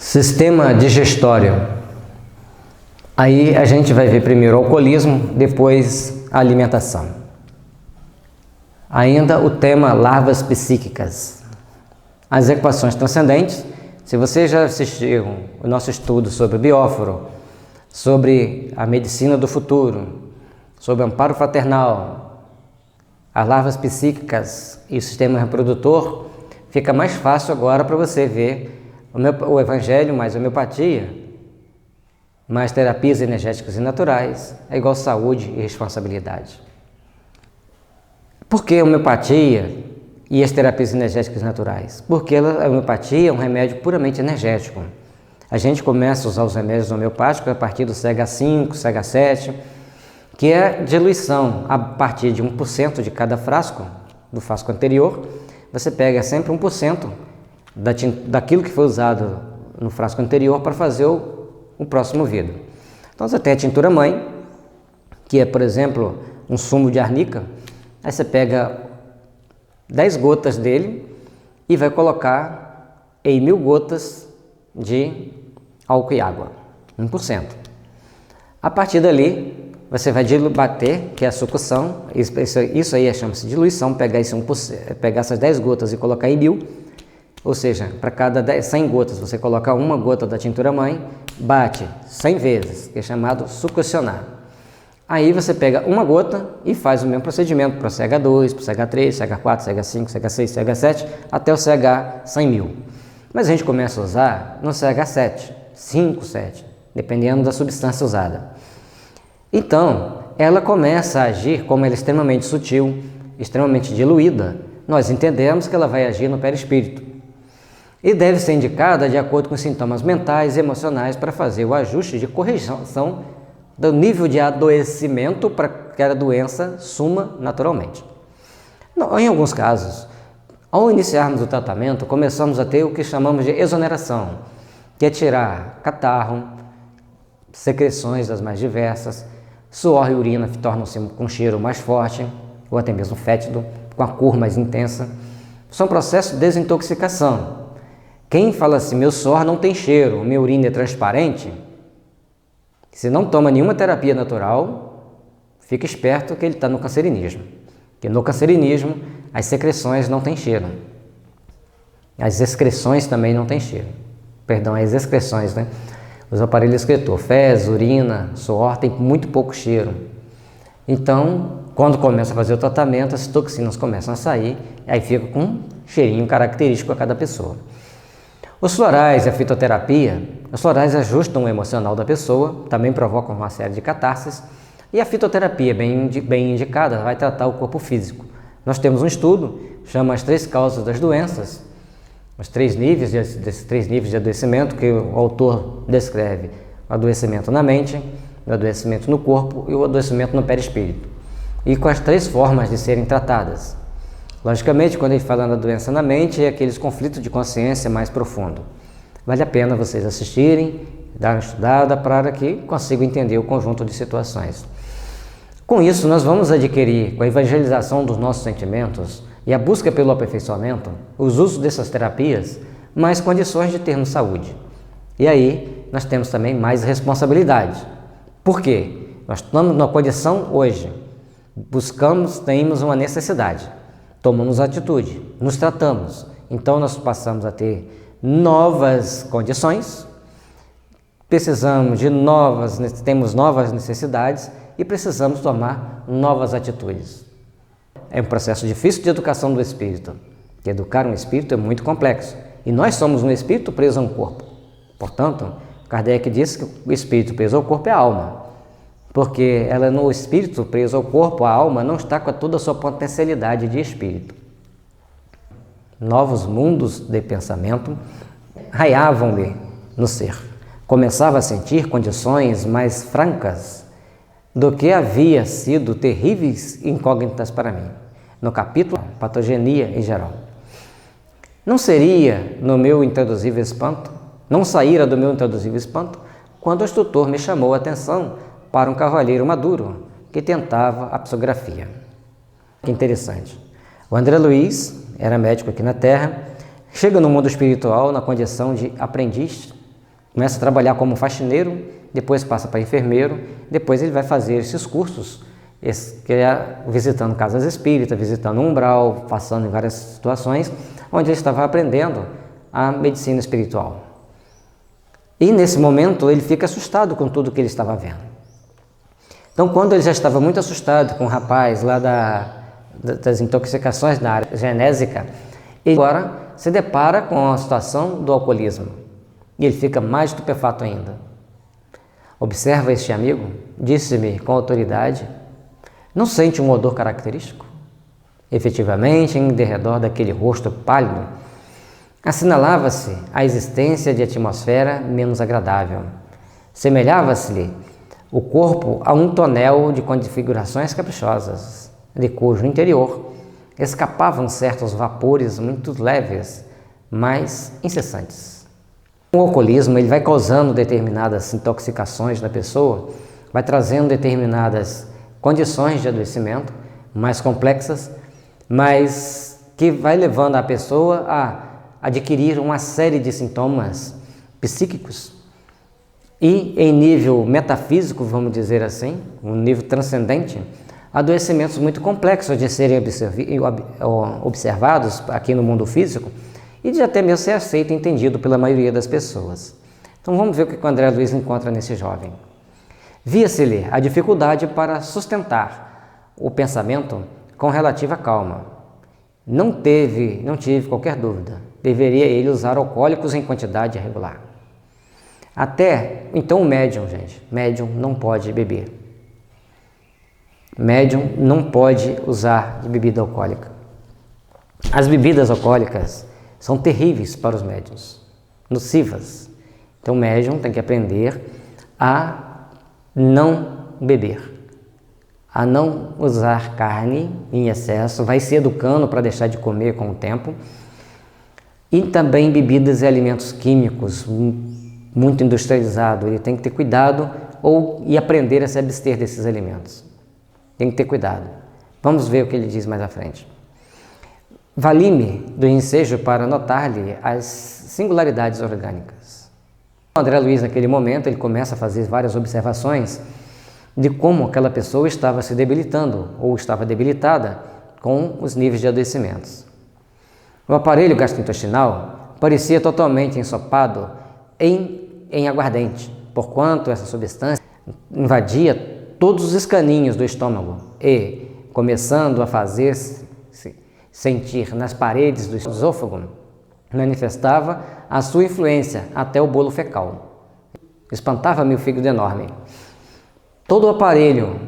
Sistema digestório. Aí a gente vai ver primeiro o alcoolismo, depois a alimentação. Ainda o tema larvas psíquicas. As equações transcendentes. Se você já assistiu o nosso estudo sobre o bióforo, sobre a medicina do futuro, sobre o amparo fraternal, as larvas psíquicas e o sistema reprodutor, fica mais fácil agora para você ver o evangelho mais homeopatia, mais terapias energéticas e naturais, é igual saúde e responsabilidade. Por que a homeopatia e as terapias energéticas naturais? Porque a homeopatia é um remédio puramente energético. A gente começa a usar os remédios homeopáticos a partir do CH5, CH7, que é diluição a partir de 1% de cada frasco, do frasco anterior. Você pega sempre 1% daquilo que foi usado no frasco anterior para fazer o próximo vidro. Então você tem a tintura mãe, que é, por exemplo, um sumo de arnica. Aí você pega 10 gotas dele e vai colocar em 1000 gotas de álcool e água, 1%. A partir dali, você vai bater, que é a sucção, isso aí chama-se diluição, pegar essas 10 gotas e colocar em 1000, ou seja, para cada 100 gotas você coloca uma gota da tintura mãe, bate 100 vezes, que é chamado succionar. Aí você pega uma gota e faz o mesmo procedimento para o CH2, para o CH3, CH4, CH5, CH6, CH7, até o CH 100.000. Mas a gente começa a usar no CH7, 5, 7, dependendo da substância usada. Então, ela começa a agir, como ela é extremamente sutil, extremamente diluída, nós entendemos que ela vai agir no perispírito. E deve ser indicada de acordo com os sintomas mentais e emocionais para fazer o ajuste de correção do nível de adoecimento para que a doença suma naturalmente. Em alguns casos, ao iniciarmos o tratamento, começamos a ter o que chamamos de exoneração, que é tirar catarro, secreções das mais diversas, suor e urina tornam-se com cheiro mais forte, ou até mesmo fétido, com a cor mais intensa. São processos de desintoxicação. Quem fala assim, meu suor não tem cheiro, minha urina é transparente, se não toma nenhuma terapia natural, fica esperto que ele está no cancerinismo. Porque no cancerinismo, as secreções não têm cheiro. As excreções também não têm cheiro. Perdão, as excreções, né? Os aparelhos excretor, fezes, urina, suor, tem muito pouco cheiro. Então, quando começa a fazer o tratamento, as toxinas começam a sair, aí fica com um cheirinho característico a cada pessoa. Os florais e a fitoterapia, os florais ajustam o emocional da pessoa, também provocam uma série de catarses, e a fitoterapia, bem indicada, vai tratar o corpo físico. Nós temos um estudo, chama as 3 causas das doenças, os 3 níveis, desses 3 níveis de adoecimento, que o autor descreve: o adoecimento na mente, o adoecimento no corpo e o adoecimento no perispírito. E com as 3 formas de serem tratadas. Logicamente, quando ele fala na doença na mente, é aqueles conflitos de consciência mais profundo. Vale a pena vocês assistirem, dar uma estudada para que consigam entender o conjunto de situações. Com isso, nós vamos adquirir, com a evangelização dos nossos sentimentos e a busca pelo aperfeiçoamento, os usos dessas terapias, mais condições de termos saúde. E aí, nós temos também mais responsabilidade. Por quê? Nós estamos numa condição hoje, temos uma necessidade. Tomamos atitude, nos tratamos, então nós passamos a ter novas condições, temos novas necessidades e precisamos tomar novas atitudes. É um processo difícil de educação do espírito, que educar um espírito é muito complexo, e nós somos um espírito preso a um corpo. Portanto, Kardec disse que o espírito preso ao corpo é a alma, porque ela no espírito preso ao corpo, a alma não está com toda a sua potencialidade de espírito. Novos mundos de pensamento raiavam-lhe no ser. Começava a sentir condições mais francas do que havia sido terríveis incógnitas para mim. No capítulo Patogenia em geral. Não saíra do meu intraduzível espanto, quando o instrutor me chamou a atenção para um cavalheiro maduro que tentava a psicografia. Que interessante. O André Luiz era médico aqui na Terra, chega no mundo espiritual na condição de aprendiz Começa a trabalhar como faxineiro, depois passa para enfermeiro, depois ele vai fazer esses cursos, visitando casas espíritas, visitando um umbral, passando em várias situações, onde ele estava aprendendo a medicina espiritual. E nesse momento ele fica assustado com tudo que ele estava vendo. Então, quando ele já estava muito assustado com o rapaz lá das intoxicações na área genésica, ele agora se depara com a situação do alcoolismo. E ele fica mais estupefato ainda. Observa este amigo, disse-me com autoridade, não sente um odor característico? Efetivamente, em derredor daquele rosto pálido, assinalava-se a existência de atmosfera menos agradável. Semelhava-se-lhe o corpo a um tonel de configurações caprichosas, de cujo interior escapavam certos vapores muito leves, mas incessantes. O alcoolismo ele vai causando determinadas intoxicações na pessoa, vai trazendo determinadas condições de adoecimento mais complexas, mas que vai levando a pessoa a adquirir uma série de sintomas psíquicos e, em nível metafísico, vamos dizer assim, um nível transcendente, adoecimentos muito complexos de serem observados aqui no mundo físico e de até mesmo ser aceito e entendido pela maioria das pessoas. Então vamos ver o que o André Luiz encontra nesse jovem. Via-se-lhe a dificuldade para sustentar o pensamento com relativa calma. Não tive qualquer dúvida, deveria ele usar alcoólicos em quantidade regular. Até então o médium, médium não pode beber. Médium não pode usar de bebida alcoólica. As bebidas alcoólicas são terríveis para os médiuns, nocivas. Então o médium tem que aprender a não beber, a não usar carne em excesso, vai se educando para deixar de comer com o tempo. E também bebidas e alimentos químicos, muito industrializados, ele tem que ter cuidado e aprender a se abster desses alimentos. Tem que ter cuidado. Vamos ver o que ele diz mais à frente. Vali-me do ensejo para notar-lhe as singularidades orgânicas. O André Luiz, naquele momento, ele começa a fazer várias observações de como aquela pessoa estava se debilitando ou estava debilitada com os níveis de adoecimentos. O aparelho gastrointestinal parecia totalmente ensopado em aguardente, porquanto essa substância invadia todos os escaninhos do estômago e, começando a fazer-se sentir nas paredes do esôfago, manifestava a sua influência até o bolo fecal. Espantava-me o fígado enorme. Todo o aparelho,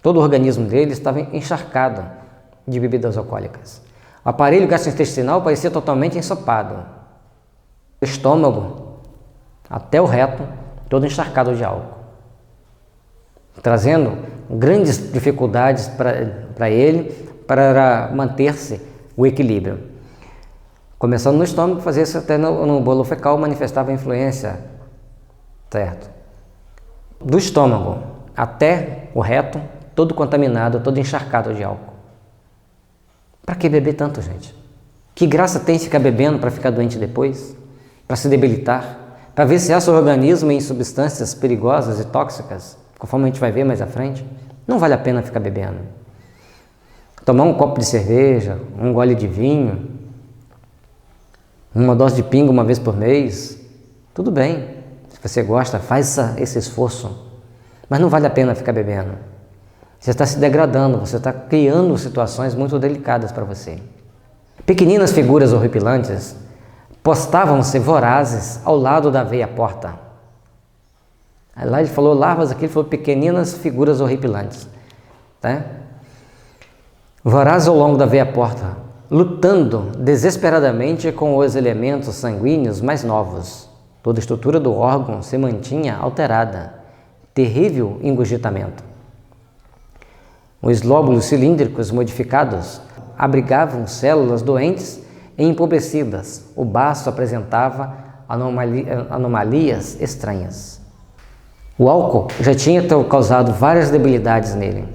todo o organismo dele estava encharcado de bebidas alcoólicas. O aparelho gastrointestinal parecia totalmente ensopado. O estômago, até o reto, todo encharcado de álcool, trazendo grandes dificuldades para ele, para manter-se o equilíbrio. Começando no estômago, fazia isso até no bolo fecal, manifestava influência, certo? Do estômago até o reto, todo contaminado, todo encharcado de álcool. Para que beber tanto, gente? Que graça tem ficar bebendo para ficar doente depois? Para se debilitar? Para viciar seu organismo em substâncias perigosas e tóxicas, conforme a gente vai ver mais à frente? Não vale a pena ficar bebendo. Tomar um copo de cerveja, um gole de vinho, uma dose de pinga uma vez por mês, tudo bem. Se você gosta, faz esse esforço. Mas não vale a pena ficar bebendo. Você está se degradando, você está criando situações muito delicadas para você. Pequeninas figuras horripilantes postavam-se vorazes ao lado da veia-porta. Lá ele falou larvas, aqui ele falou pequeninas figuras horripilantes. Tá? Vorazes ao longo da veia-porta, lutando desesperadamente com os elementos sanguíneos mais novos. Toda a estrutura do órgão se mantinha alterada. Terrível engurgitamento. Os lóbulos cilíndricos modificados abrigavam células doentes e empobrecidas. O baço apresentava anomalias estranhas. O álcool já tinha causado várias debilidades nele.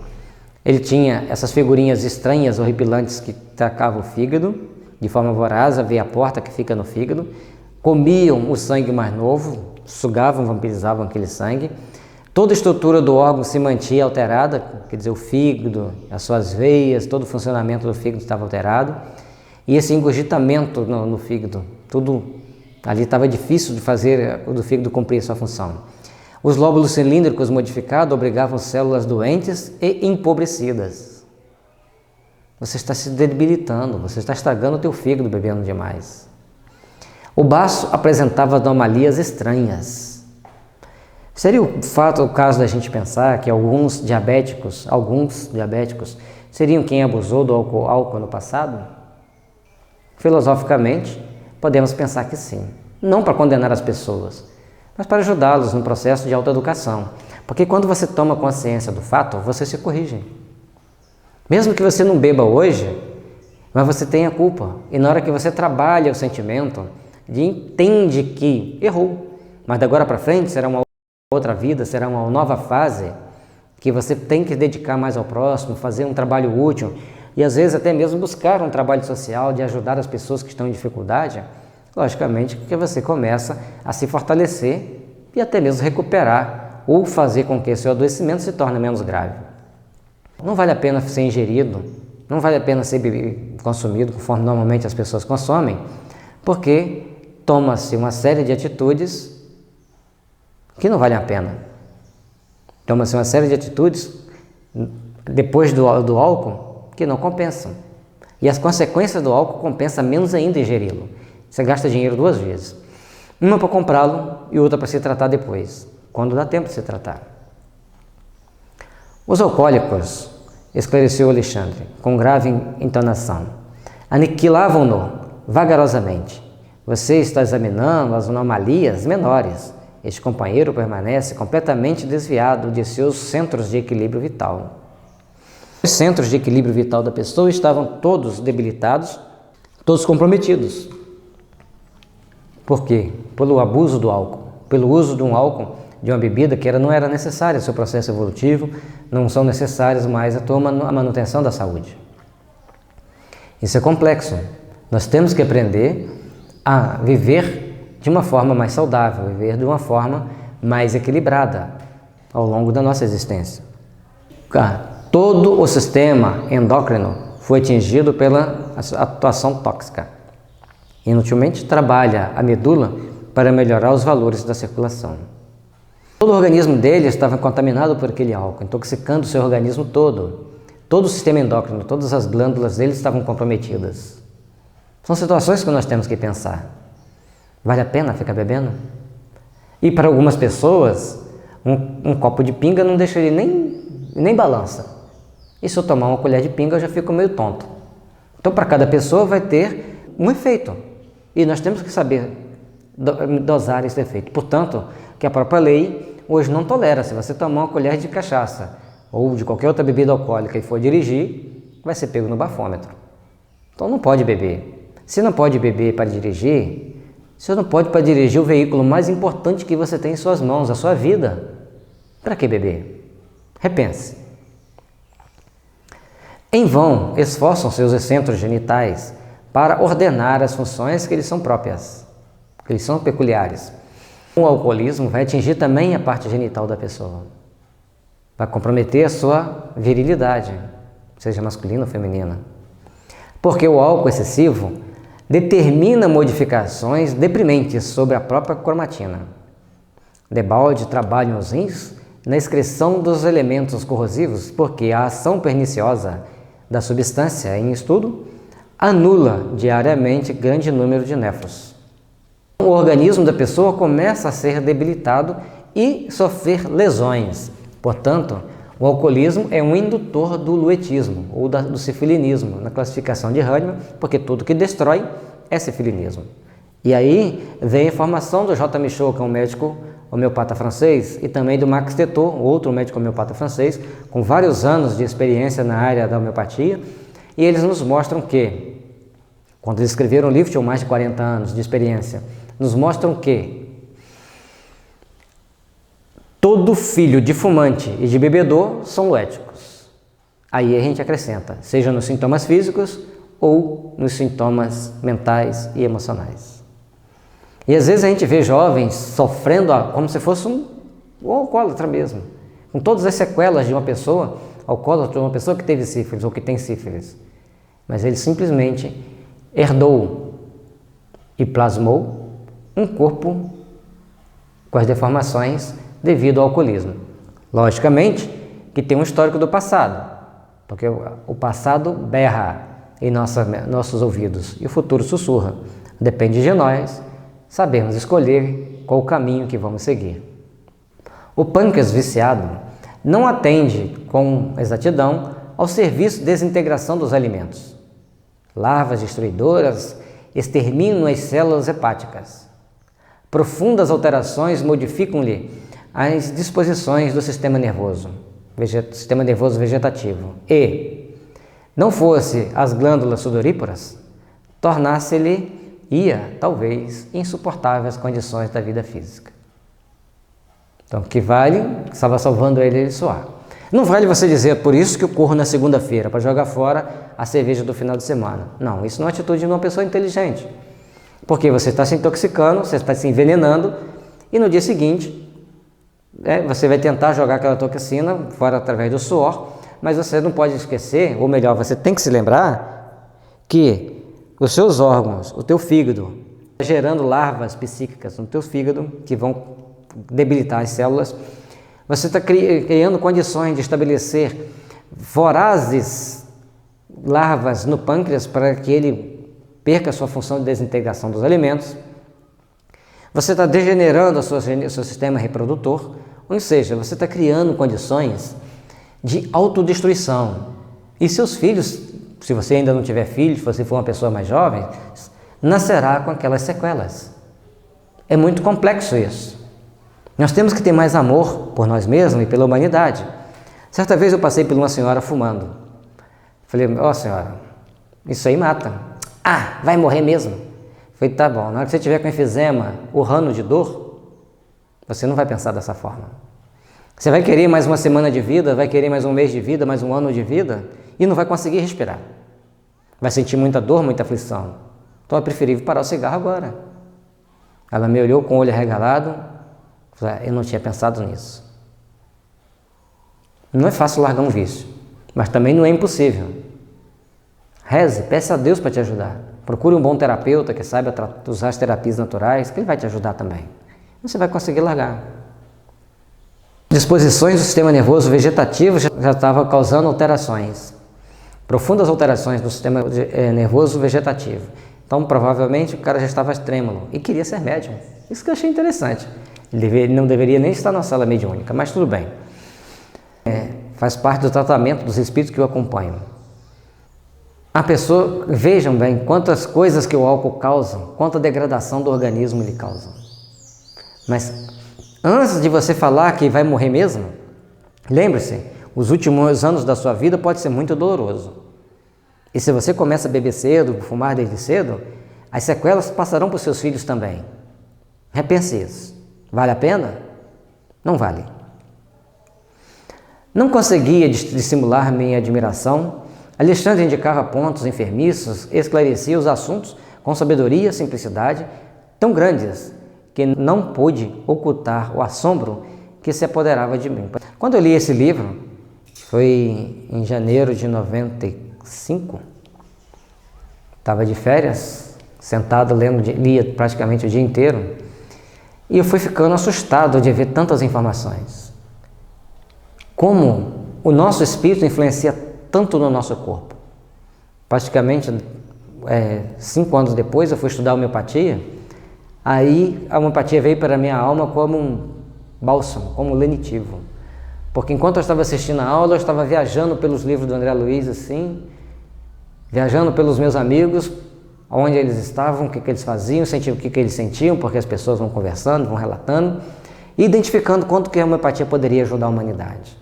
Ele tinha essas figurinhas estranhas, horripilantes, que atacavam o fígado, de forma voraz, a veia-porta que fica no fígado, comiam o sangue mais novo, sugavam, vampirizavam aquele sangue. Toda a estrutura do órgão se mantinha alterada, quer dizer, o fígado, as suas veias, todo o funcionamento do fígado estava alterado. E esse engurgitamento no fígado, tudo ali estava difícil de fazer do fígado cumprir sua função. Os lóbulos cilíndricos modificados obrigavam células doentes e empobrecidas. Você está se debilitando, você está estragando o teu fígado bebendo demais. O baço apresentava anomalias estranhas. Seria o caso da gente pensar que alguns diabéticos seriam quem abusou do álcool no passado? Filosoficamente, podemos pensar que sim. Não para condenar as pessoas, mas para ajudá-los no processo de autoeducação. Porque quando você toma consciência do fato, você se corrige. Mesmo que você não beba hoje, mas você tem a culpa. E na hora que você trabalha o sentimento, entende que errou. Mas de agora para frente será uma outra vida, será uma nova fase que você tem que dedicar mais ao próximo, fazer um trabalho útil e às vezes até mesmo buscar um trabalho social de ajudar as pessoas que estão em dificuldade. Logicamente que você começa a se fortalecer e até mesmo recuperar ou fazer com que seu adoecimento se torne menos grave. Não vale a pena ser ingerido, não vale a pena ser consumido conforme normalmente as pessoas consomem, porque toma-se uma série de atitudes que não valem a pena. Toma-se uma série de atitudes depois do álcool que não compensam. E as consequências do álcool compensam menos ainda ingeri-lo. Você gasta dinheiro duas vezes. Uma para comprá-lo e outra para se tratar depois, quando dá tempo de se tratar. Os alcoólicos, esclareceu Alexandre, com grave entonação, aniquilavam-no vagarosamente. Você está examinando as anomalias menores. Este companheiro permanece completamente desviado de seus centros de equilíbrio vital. Os centros de equilíbrio vital da pessoa estavam todos debilitados, todos comprometidos. Por quê? Pelo abuso do álcool, pelo uso de um álcool, de uma bebida que não era necessária ao seu processo evolutivo, não são necessárias mais à manutenção da saúde. Isso é complexo. Nós temos que aprender a viver de uma forma mais saudável, viver de uma forma mais equilibrada ao longo da nossa existência. Todo o sistema endócrino foi atingido pela atuação tóxica. Inutilmente trabalha a medula para melhorar os valores da circulação. Todo o organismo dele estava contaminado por aquele álcool, intoxicando o seu organismo todo. Todo o sistema endócrino, todas as glândulas dele estavam comprometidas. São situações que nós temos que pensar. Vale a pena ficar bebendo? E para algumas pessoas, um copo de pinga não deixa ele nem balança. E se eu tomar uma colher de pinga, eu já fico meio tonto. Então, para cada pessoa vai ter um efeito. E nós temos que saber dosar esse efeito. Portanto, que a própria lei hoje não tolera. Se você tomar uma colher de cachaça ou de qualquer outra bebida alcoólica e for dirigir, vai ser pego no bafômetro. Então, não pode beber. Se não pode beber para dirigir, você não pode para dirigir o veículo mais importante que você tem em suas mãos, a sua vida. Para que beber? Repense. Em vão, esforçam seus centros genitais para ordenar as funções que lhes são próprias, que lhes são peculiares. O alcoolismo vai atingir também a parte genital da pessoa. Vai comprometer a sua virilidade, seja masculina ou feminina. Porque o álcool excessivo determina modificações deprimentes sobre a própria cromatina. Debalde trabalham os rins na excreção dos elementos corrosivos, porque a ação perniciosa da substância em estudo anula diariamente grande número de néfros. O organismo da pessoa começa a ser debilitado e sofrer lesões. Portanto, o alcoolismo é um indutor do luetismo ou do sifilinismo, na classificação de Hahnemann, porque tudo que destrói é sifilinismo. E aí vem a informação do J. Michaud, que é um médico homeopata francês, e também do Max Tetot, outro médico homeopata francês, com vários anos de experiência na área da homeopatia, e eles nos mostram que, quando eles escreveram o livro, tinham mais de 40 anos de experiência, nos mostram que todo filho de fumante e de bebedor são luéticos. Aí a gente acrescenta, seja nos sintomas físicos ou nos sintomas mentais e emocionais. E às vezes a gente vê jovens sofrendo como se fosse um alcoólatra mesmo, com todas as sequelas de uma pessoa alcoólatra, uma pessoa que teve sífilis ou que tem sífilis. Mas ele simplesmente herdou e plasmou um corpo com as deformações devido ao alcoolismo. Logicamente que tem um histórico do passado, porque o passado berra em nossos ouvidos e o futuro sussurra. Depende de nós sabermos escolher qual o caminho que vamos seguir. O pâncreas viciado não atende com exatidão ao serviço de desintegração dos alimentos. Larvas destruidoras exterminam as células hepáticas. Profundas alterações modificam-lhe as disposições do sistema nervoso vegetativo e, não fosse as glândulas sudoríparas, tornasse-lhe talvez, insuportáveis condições da vida física. Então, que vale, estava salvando ele de suar. Não vale você dizer, por isso que eu corro na segunda-feira, para jogar fora a cerveja do final de semana. Não, isso não é atitude de uma pessoa inteligente. Porque você está se intoxicando, você está se envenenando, e no dia seguinte, você vai tentar jogar aquela toxina fora através do suor, mas você não pode esquecer, ou melhor, você tem que se lembrar que os seus órgãos, o teu fígado, gerando larvas psíquicas no teu fígado, que vão debilitar as células. Você está criando condições de estabelecer vorazes larvas no pâncreas para que ele perca a sua função de desintegração dos alimentos. Você está degenerando o seu sistema reprodutor, ou seja, você está criando condições de autodestruição. E seus filhos, se você ainda não tiver filhos, se você for uma pessoa mais jovem, nascerá com aquelas sequelas. É muito complexo isso. Nós temos que ter mais amor por nós mesmos e pela humanidade. Certa vez eu passei por uma senhora fumando. Falei, senhora, isso aí mata. Ah, vai morrer mesmo? Falei, tá bom, na hora que você tiver com enfisema, urrando de dor, você não vai pensar dessa forma. Você vai querer mais uma semana de vida, vai querer mais um mês de vida, mais um ano de vida, e não vai conseguir respirar. Vai sentir muita dor, muita aflição. Então é preferível parar o cigarro agora. Ela me olhou com o olho arregalado. Eu não tinha pensado nisso. Não é fácil largar um vício, mas também não é impossível. Reze, peça a Deus para te ajudar. Procure um bom terapeuta que saiba usar as terapias naturais, que ele vai te ajudar também. Você vai conseguir largar. Disposições do sistema nervoso vegetativo já estavam causando alterações. Profundas alterações do sistema nervoso vegetativo. Então, provavelmente, o cara já estava trêmulo e queria ser médium. Isso que eu achei interessante. Ele não deveria nem estar na sala mediúnica, mas tudo bem. Faz parte do tratamento dos espíritos que o acompanham. A pessoa, vejam bem, quantas coisas que o álcool causa, quanta degradação do organismo ele causa. Mas, antes de você falar que vai morrer mesmo, lembre-se, os últimos anos da sua vida pode ser muito doloroso. E se você começa a beber cedo, fumar desde cedo, as sequelas passarão para os seus filhos também. Repense isso. Vale a pena? Não vale. Não conseguia dissimular minha admiração. Alexandre indicava pontos enfermiços, esclarecia os assuntos com sabedoria e simplicidade tão grandes que não pude ocultar o assombro que se apoderava de mim. Quando eu li esse livro, foi em janeiro de 95, estava de férias, sentado lendo, lia praticamente o dia inteiro, e eu fui ficando assustado de ver tantas informações. Como o nosso espírito influencia tanto no nosso corpo. Praticamente 5 anos depois eu fui estudar homeopatia, aí a homeopatia veio para a minha alma como um bálsamo, como um lenitivo. Porque enquanto eu estava assistindo a aula, eu estava viajando pelos livros do André Luiz, assim, viajando pelos meus amigos, onde eles estavam, o que eles faziam, o que eles sentiam, porque as pessoas vão conversando, vão relatando, e identificando quanto que a homeopatia poderia ajudar a humanidade.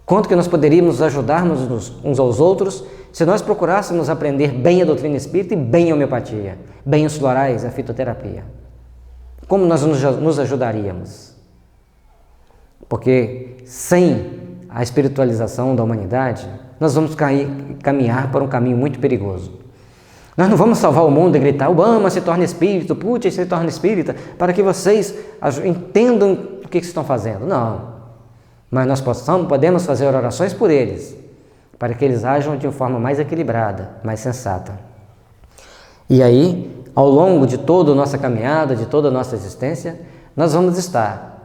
Quanto que nós poderíamos ajudarmos uns aos outros se nós procurássemos aprender bem a doutrina espírita e bem a homeopatia, bem os florais, a fitoterapia. Como nós nos ajudaríamos? Porque sem a espiritualização da humanidade, nós vamos caminhar para um caminho muito perigoso. Nós não vamos salvar o mundo e gritar, Obama se torna espírito, Putin se torna espírita, para que vocês entendam o que estão fazendo. Não. Mas nós podemos fazer orações por eles, para que eles ajam de uma forma mais equilibrada, mais sensata. E aí, ao longo de toda a nossa caminhada, de toda a nossa existência, nós vamos estar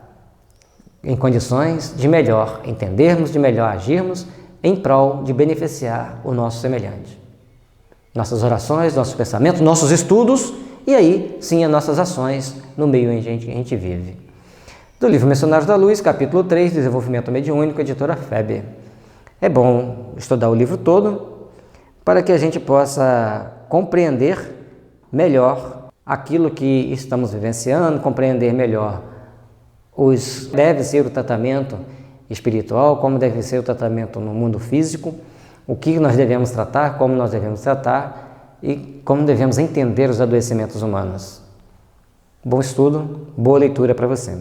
em condições de melhor entendermos, de melhor agirmos, em prol de beneficiar o nosso semelhante. Nossas orações, nossos pensamentos, nossos estudos e aí sim as nossas ações no meio em que a gente vive. Do livro Missionários da Luz, capítulo 3, Desenvolvimento Mediúnico, editora FEB. É bom estudar o livro todo para que a gente possa compreender melhor aquilo que estamos vivenciando, compreender melhor deve ser o tratamento espiritual, como deve ser o tratamento no mundo físico, o que nós devemos tratar, como nós devemos tratar e como devemos entender os adoecimentos humanos. Bom estudo, boa leitura para você.